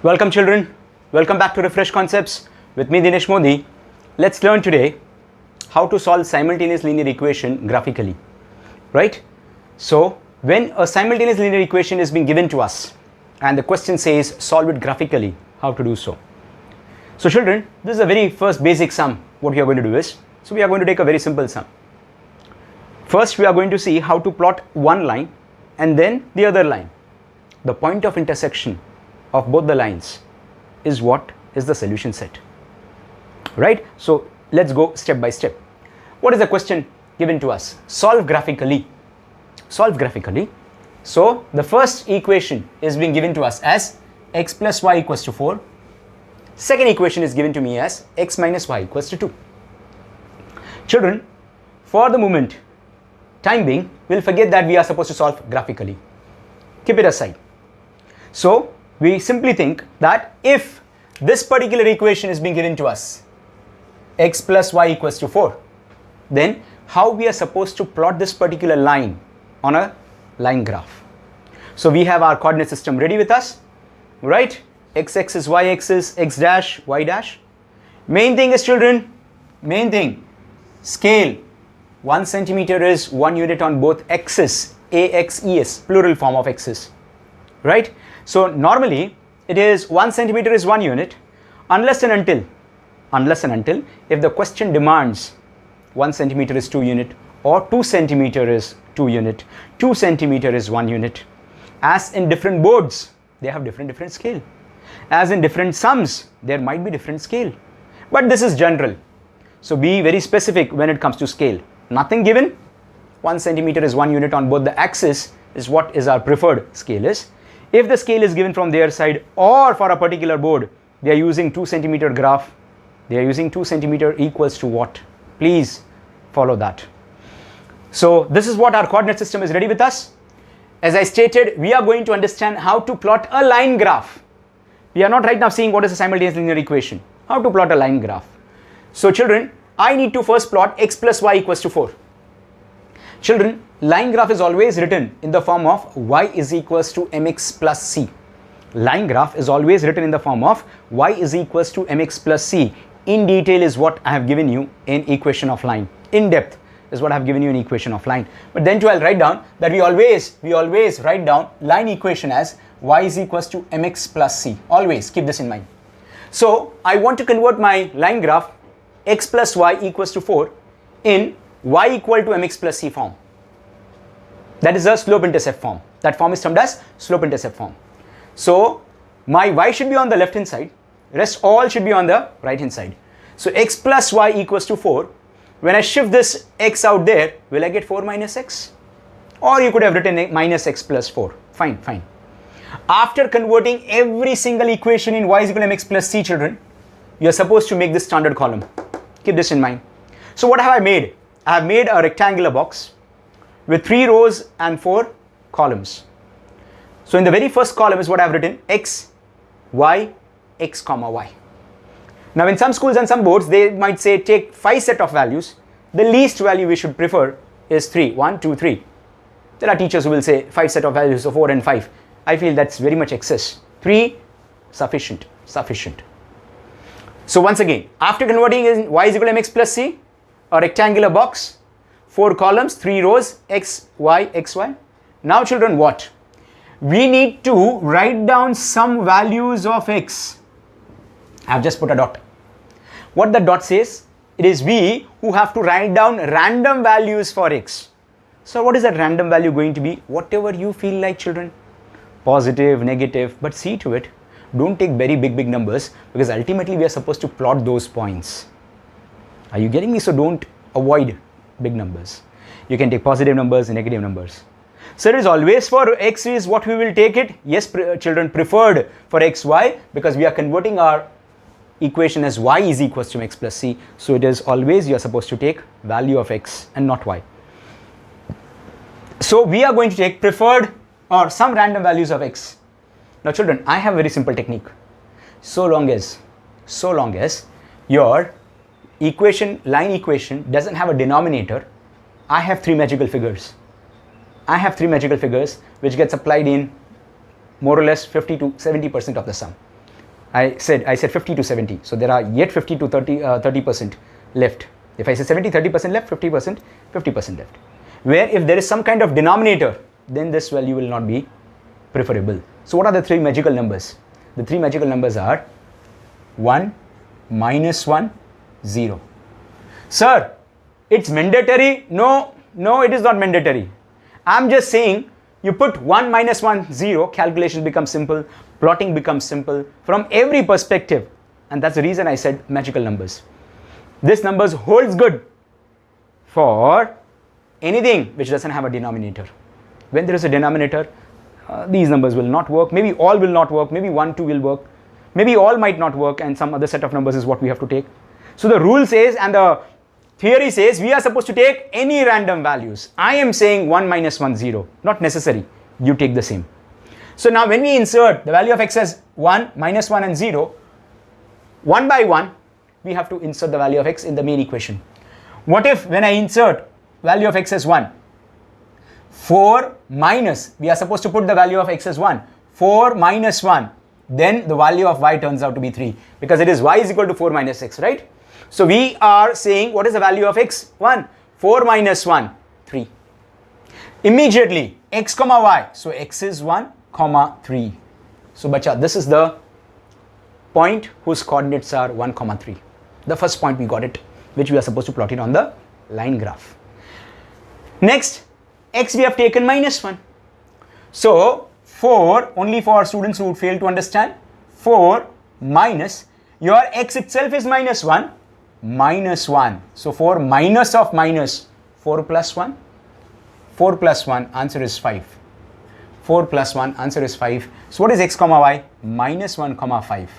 Welcome children, welcome back to RefreshKoncepts with me Dinesh Modi. Let's learn today how to solve simultaneous linear equation graphically, right? So when a simultaneous linear equation is being given to us and the question says solve it graphically, how to do so? So children, this is a very first basic sum. What we are going to do is, so we are going to take a very simple sum. First we are going to see how to plot one line and then the other line. The point of intersection of both the lines is what is the solution set, right? So let's go step by step. What is the question given to us? Solve graphically. Solve graphically. So the first equation is being given to us as x plus y equals to 4. Second equation is given to me as x minus y equals to 2. Children, for the moment, time being, we'll forget that we are supposed to solve graphically. Keep it aside. So we simply think that if this particular equation is being given to us, x plus y equals to 4, then how we are supposed to plot this particular line on a line graph. So we have our coordinate system ready with us, right? X axis, y axis, x dash, y dash. Main thing is, children, main thing, scale. 1 centimeter is 1 unit on both axes, AXES, plural form of axis, right? So normally it is 1 centimeter is 1 unit unless and until if the question demands 1 centimeter is 2 unit or 2 centimeter is 2 unit, 2 centimeter is 1 unit. As in different boards, they have different scale. As in different sums, there might be different scale. But this is general. So be very specific when it comes to scale. Nothing given, 1 centimeter is 1 unit on both the axis is what is our preferred scale is. If the scale is given from their side or for a particular board, they are using 2 centimeter graph. They are using 2 centimeter equals to what? Please follow that. So this is what our coordinate system is ready with us. As I stated, we are going to understand how to plot a line graph. We are not right now seeing what is a simultaneous linear equation. How to plot a line graph. So children, I need to first plot x plus y equals to 4. Children, line graph is always written in the form of y is equals to mx plus c. Line graph is always written in the form of y is equals to mx plus c. In detail is what I have given you in equation of line. In depth is what I have given you in equation of line. But then too I'll write down that we always write down line equation as y is equals to mx plus c. Always keep this in mind. So I want to convert my line graph x plus y equals to 4 in y equal to mx plus c form. That is a slope-intercept form. That form is termed as slope-intercept form. So my y should be on the left hand side, rest all should be on the right hand side. So x plus y equals to 4. When I shift this x out there, will I get 4 minus x? Or you could have written minus x plus 4. Fine, fine. After converting every single equation in y is equal to mx plus c, children, you are supposed to make this standard column. Keep this in mind. So what have I made? I have made a rectangular box with 3 rows and 4 columns. So in the very first column is what I have written x, y, x comma y. Now in some schools and some boards, they might say take 5 set of values. The least value we should prefer is 3, 1, 2, 3. There are teachers who will say 5 set of values, so 4 and 5. I feel that's very much excess. 3, sufficient. So once again, after converting in y is equal to mx plus c, a rectangular box, 4 columns, 3 rows, x, y, x, y. Now children, what? We need to write down some values of x. I have just put a dot. What the dot says? It is we who have to write down random values for x. So what is that random value going to be? Whatever you feel like, children. Positive, negative, but see to it. Don't take very big numbers, because ultimately we are supposed to plot those points. Are you getting me? So don't avoid big numbers. You can take positive numbers and negative numbers. So it is always for x is what we will take it. Yes, children, preferred for x, y, because we are converting our equation as y is equals to x plus c. So it is always you are supposed to take value of x and not y. So we are going to take preferred or some random values of x. Now children, I have a very simple technique. So long as your line equation doesn't have a denominator, I have 3 magical figures. Which gets applied in more or less 50 to 70% of the sum. I said 50 to 70. So there are yet 50 to 30% left. If I say 70, 30% left, 50%, 50% left. Where if there is some kind of denominator, then this value will not be preferable. So what are the three magical numbers? The three magical numbers are 1, -1, 0. Sir, it's mandatory? No, it is not mandatory. I'm just saying you put 1, -1, 0, calculation becomes simple, plotting becomes simple from every perspective. And that's the reason I said magical numbers. This numbers holds good for anything which doesn't have a denominator. When there is a denominator, these numbers will not work. Maybe all will not work. Maybe 1, 2 will work. Maybe all might not work, and some other set of numbers is what we have to take. So the rule says and the theory says we are supposed to take any random values. I am saying 1, -1, 0. Not necessary. You take the same. So now when we insert the value of x as 1, -1 and 0, one by one, we have to insert the value of x in the main equation. What if when I insert value of x as 1, 4 minus, we are supposed to put the value of x as 1, 4 minus 1, then the value of y turns out to be 3 because it is y is equal to 4 minus x, right? So we are saying what is the value of x? 1, 4 minus 1, 3. Immediately x comma y, so x is 1 comma 3. So bacha, this is the point whose coordinates are 1 comma 3. The first point we got it, which we are supposed to plot it on the line graph. Next, x we have taken -1. So 4, only for students who would fail to understand, 4 minus, your x itself is -1, -1. So 4 minus of minus, 4 plus 1, 4 plus 1, answer is 5. 4 plus 1, answer is 5. So what is x comma y? -1 comma 5.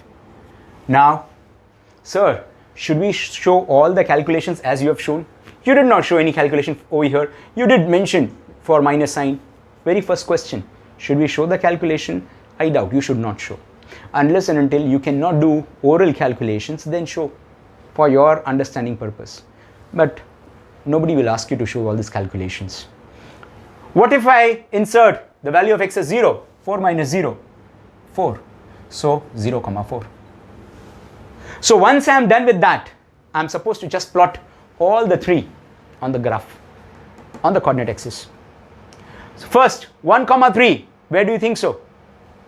Now, sir, should we show all the calculations as you have shown? You did not show any calculation over here. You did mention for minus sign. Very first question, should we show the calculation? I doubt. You should not show. Unless and until you cannot do oral calculations, then show for your understanding purpose. But nobody will ask you to show all these calculations. What if I insert the value of x as 0? 4 minus 0, 4. So 0 comma 4. So once I am done with that, I am supposed to just plot all the three on the graph, on the coordinate axis. So first, 1 comma 3, where do you think so?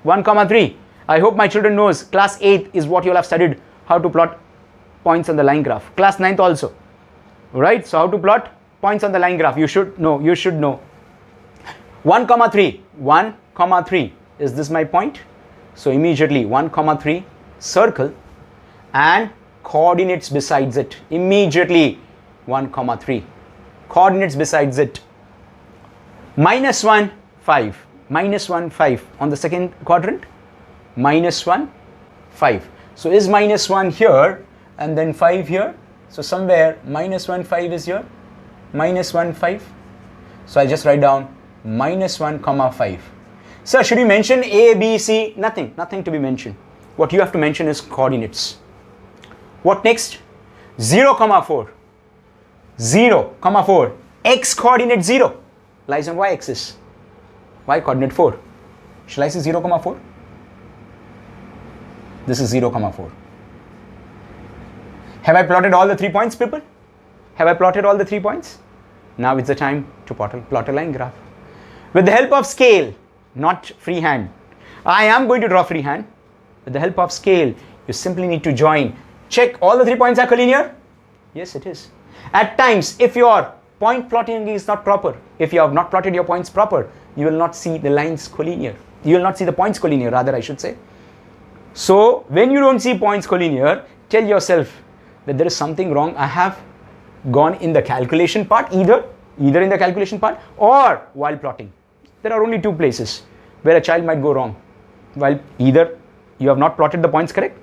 1 comma 3. I hope my children knows class 8th is what you all have studied, how to plot points on the line graph. Class 9th also, right? So how to plot points on the line graph, you should know. 1 comma 3, 1 comma 3, is this my point? So immediately 1 comma 3, circle and coordinates besides it. Immediately 1 comma 3, coordinates besides it. -1, 5, -1, 5 on the second quadrant, -1, 5. So is -1 here and then 5 here? So somewhere -1, 5 is here, -1, 5. So I'll just write down -1 comma 5. Sir, should we mention A, B, C? Nothing to be mentioned. What you have to mention is coordinates. What next? 0 comma 4. 0 comma 4. X coordinate 0 lies on y axis. Y coordinate 4. Shall I say 0 comma 4? This is 0 comma 4. Have I plotted all the 3 points, people? Have I plotted all the 3 points? Now it's the time to plot a line graph. With the help of scale, not freehand. I am going to draw freehand. With the help of scale, you simply need to join. Check all the 3 points are collinear? Yes, it is. At times, if your point plotting is not proper, if you have not plotted your points proper, you will not see the lines collinear. You will not see the points collinear, rather I should say. So when you don't see points collinear, tell yourself that there is something wrong. I have gone in the calculation part, either in the calculation part or while plotting. There are only 2 places where a child might go wrong. While either you have not plotted the points correct,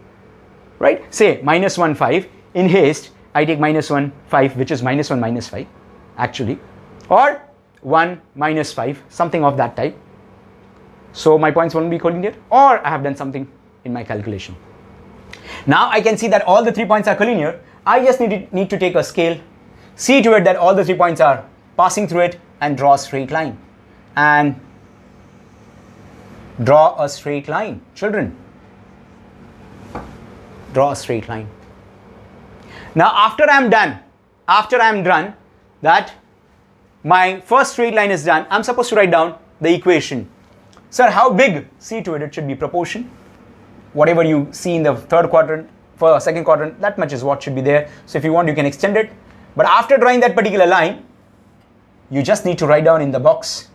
right? Say -1, 5. In haste, I take -1, 5, which is -1 minus 5, actually, or 1 minus 5, something of that type. So my points won't be collinear, or I have done something in my calculation. Now I can see that all the 3 points are collinear. I just need to take a scale, see to it that all the 3 points are passing through it, and draw a straight line. And draw a straight line, children. draw a straight line. Now after I am done that my first straight line is done, I'm supposed to write down the equation. Sir, how big? See to it, it should be proportion. Whatever you see in the third quadrant, for second quadrant, that much is what should be there. So if you want, you can extend it. But after drawing that particular line, you just need to write down in the box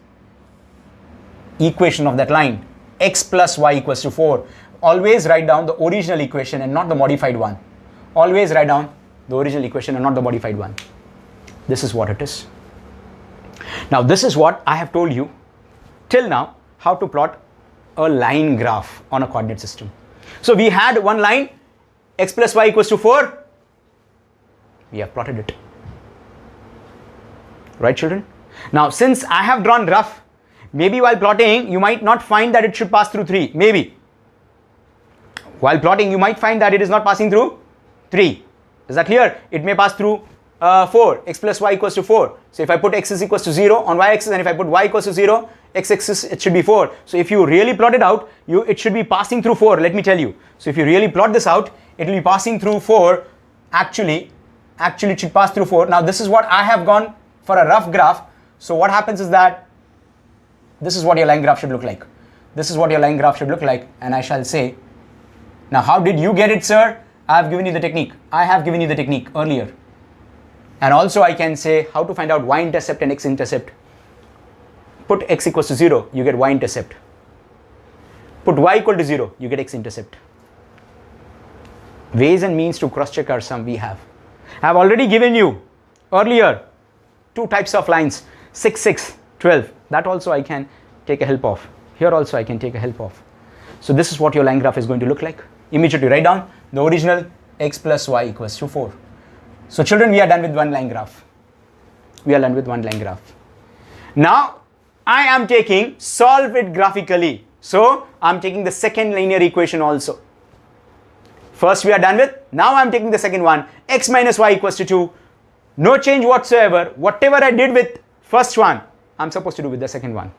equation of that line, x plus y equals to 4. Always write down the original equation and not the modified one. Always write down the original equation and not the modified one. This is what it is. Now this is what I have told you till now, how to plot a line graph on a coordinate system. So we had one line, x plus y equals to 4. We have plotted it. Right, children? Now since I have drawn rough, maybe while plotting you might not find that it should pass through 3. Maybe while plotting you might find that it is not passing through 3. Is that clear? It may pass through 4, x plus y equals to 4. So if I put x is equals to 0 on y axis, and if I put y equals to 0, x axis, it should be 4. So if you really plot it out, it should be passing through 4, let me tell you. So if you really plot this out, it will be passing through 4. Actually it should pass through 4. Now this is what I have gone for a rough graph. So what happens is that this is what your line graph should look like. This is what your line graph should look like, and I shall say, now how did you get it, sir? I have given you the technique. I have given you the technique earlier. And also I can say how to find out y-intercept and x-intercept. Put x equals to 0, you get y-intercept. Put y equal to 0, you get x-intercept. Ways and means to cross-check are some we have. I have already given you earlier 2 types of lines, 6, 6, 12. That also I can take a help of. Here also I can take a help of. So this is what your line graph is going to look like. Immediately write down the original x plus y equals to 4. So children, we are done with one line graph. We are done with one line graph. Now I am taking solve it graphically. So I am taking the second linear equation also. First we are done with. Now I am taking the second one, x minus y equals to 2. No change whatsoever. Whatever I did with first one, I am supposed to do with the second one.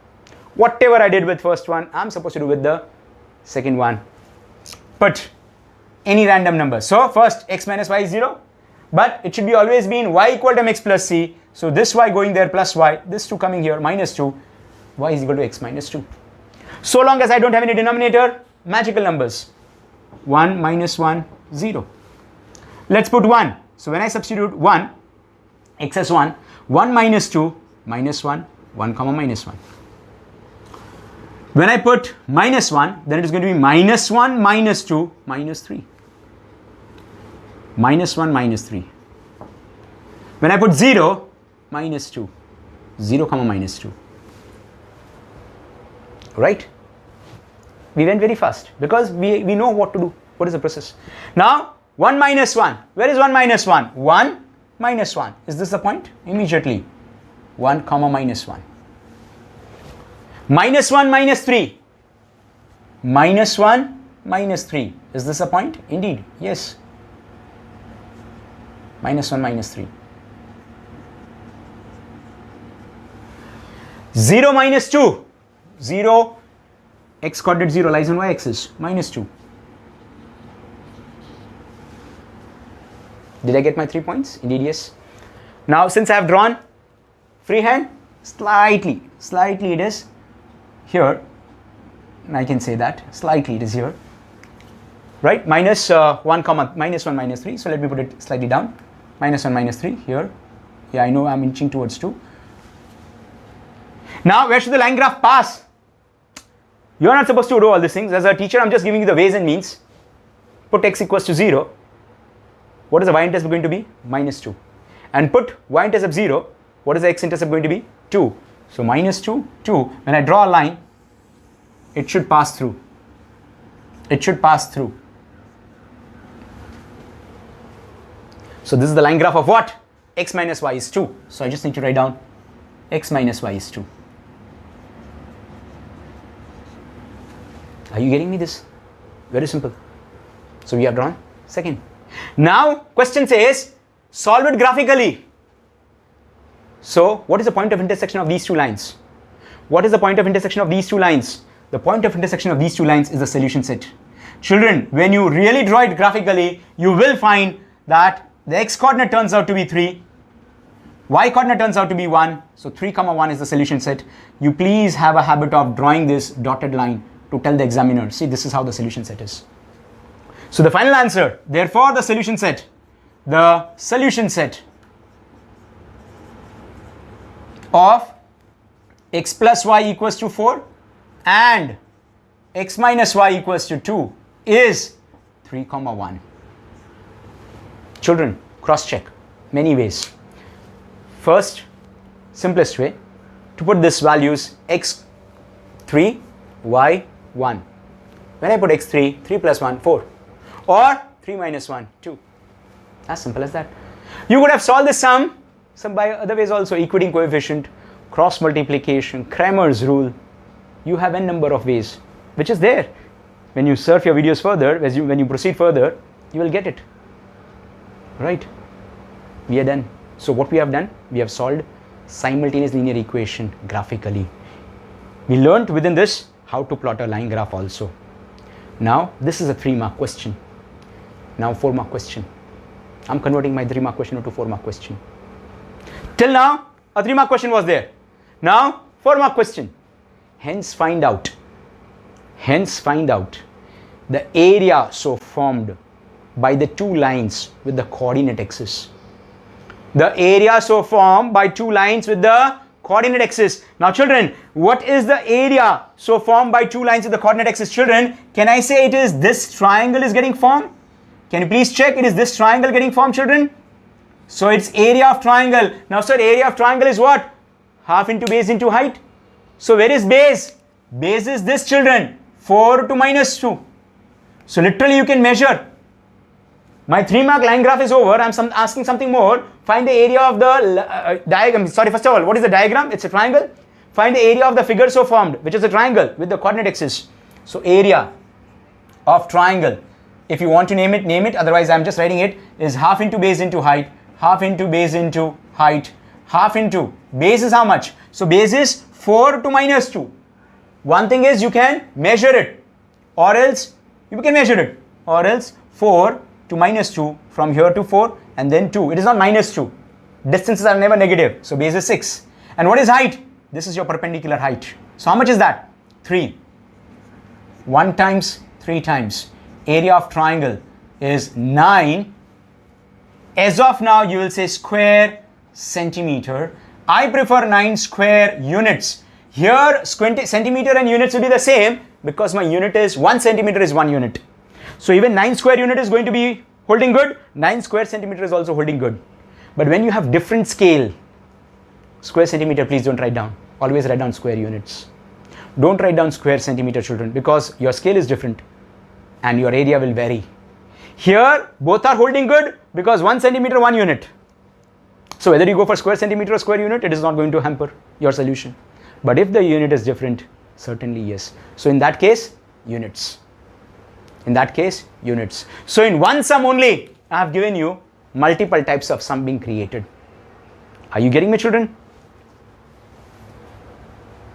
Whatever I did with first one, I am supposed to do with the second one. Put any random number. So first x minus y is 0. But it should be always been y equal to mx plus c. So this y going there plus y, this 2 coming here minus 2, y is equal to x minus 2. So long as I don't have any denominator, magical numbers. 1 minus 1, 0. Let's put 1. So when I substitute 1, x as 1, 1 minus 2, minus 1, 1 comma minus 1. When I put minus 1, then it is going to be minus 1, minus 2, minus 3. Minus 1, minus 3. When I put 0, minus 2. 0 comma minus 2. Right? We went very fast because we know what to do. What is the process? Now 1 minus 1. Where is 1 minus 1? 1 minus 1. Is this the point? Immediately 1 comma minus 1. Minus 1 minus 3. Minus 1 minus 3. Is this a point? Indeed, yes. Minus 1 minus 3. 0 minus 2. 0, x coordinate 0 lies on y-axis, minus 2. Did I get my 3 points? Indeed, yes. Now since I have drawn freehand, slightly it is here, and I can say that slightly it is here, right? Minus 1 comma minus 1 minus 3. So let me put it slightly down. Minus 1 minus 3 here. Yeah, I know I'm inching towards 2. Now where should the line graph pass? You are not supposed to do all these things. As a teacher, I'm just giving you the ways and means. Put x equals to 0. What is the y-intercept going to be? Minus 2. And put y-intercept 0. What is the x-intercept going to be? 2. So minus 2, 2. When I draw a line, it should pass through. It should pass through. So this is the line graph of what? X minus y is 2. So I just need to write down x minus y is 2. Are you getting me this? Very simple. So we have drawn second. Now question says solve it graphically. So what is the point of intersection of these two lines? What is the point of intersection of these two lines? The point of intersection of these two lines is the solution set. Children, when you really draw it graphically, you will find that the x coordinate turns out to be 3, y coordinate turns out to be 1. So 3, 1 is the solution set. You please have a habit of drawing this dotted line to tell the examiner, see, this is how the solution set is. So the final answer, therefore the solution set of x plus y equals to 4 and x minus y equals to 2 is 3, 1. Children, cross check many ways. First, simplest way to put this values x3, y 1. When I put x3, 3 plus 1, 4, or 3 minus 1, 2. As simple as that. You would have solved this sum by other ways also, equating coefficient, cross multiplication, Cramer's rule. You have n number of ways, which is there. When you surf your videos further, when you proceed further, you will get it. Right? We are done. So what we have done, we have solved simultaneous linear equation graphically. We learnt within this how to plot a line graph also. Now this is a 3-mark question. Now 4-mark question. I'm converting my 3-mark question into 4-mark question. Till now a 3-mark question was there. Now 4-mark question. Hence find out the area so formed by the two lines with the coordinate axis. The area so formed by two lines with the coordinate axis. Now children, what is the area so formed by two lines with the coordinate axis? Children, can I say it is this triangle is getting formed? Can you please check it is this triangle getting formed, children? So it's area of triangle. Now sir, area of triangle is what? Half into base into height. So where is base? Base is this, children, 4 to minus 2. So literally you can measure. My 3-mark line graph is over. I'm asking something more. Find the area of the diagram. Sorry, first of all, what is the diagram? It's a triangle. Find the area of the figure so formed, which is a triangle with the coordinate axis. So area of triangle, if you want to name it, name it. Otherwise, I'm just writing it, is half into base into height, half into base into height, half into base is how much? So base is 4 to minus 2. One thing is you can measure it, or else you can measure it, or else 4 to minus 2 from here to 4 and then 2. It is not minus 2. Distances are never negative. So base is 6. And what is height? This is your perpendicular height. So how much is that? 3. 1 times 3 times. Area of triangle is 9. As of now, you will say square centimeter. I prefer 9 square units. Here, centimeter and units will be the same because my unit is 1 centimeter is 1 unit. So even 9 square unit is going to be holding good. 9 square centimeter is also holding good. But when you have different scale, square centimeter, please don't write down. Always write down square units. Don't write down square centimeter, children, because your scale is different and your area will vary. Here, both are holding good because 1 centimeter, 1 unit. So whether you go for square centimeter or square unit, it is not going to hamper your solution. But if the unit is different, certainly yes. So in that case, units. In that case, units. So in one sum only, I have given you multiple types of sum being created. Are you getting me, children?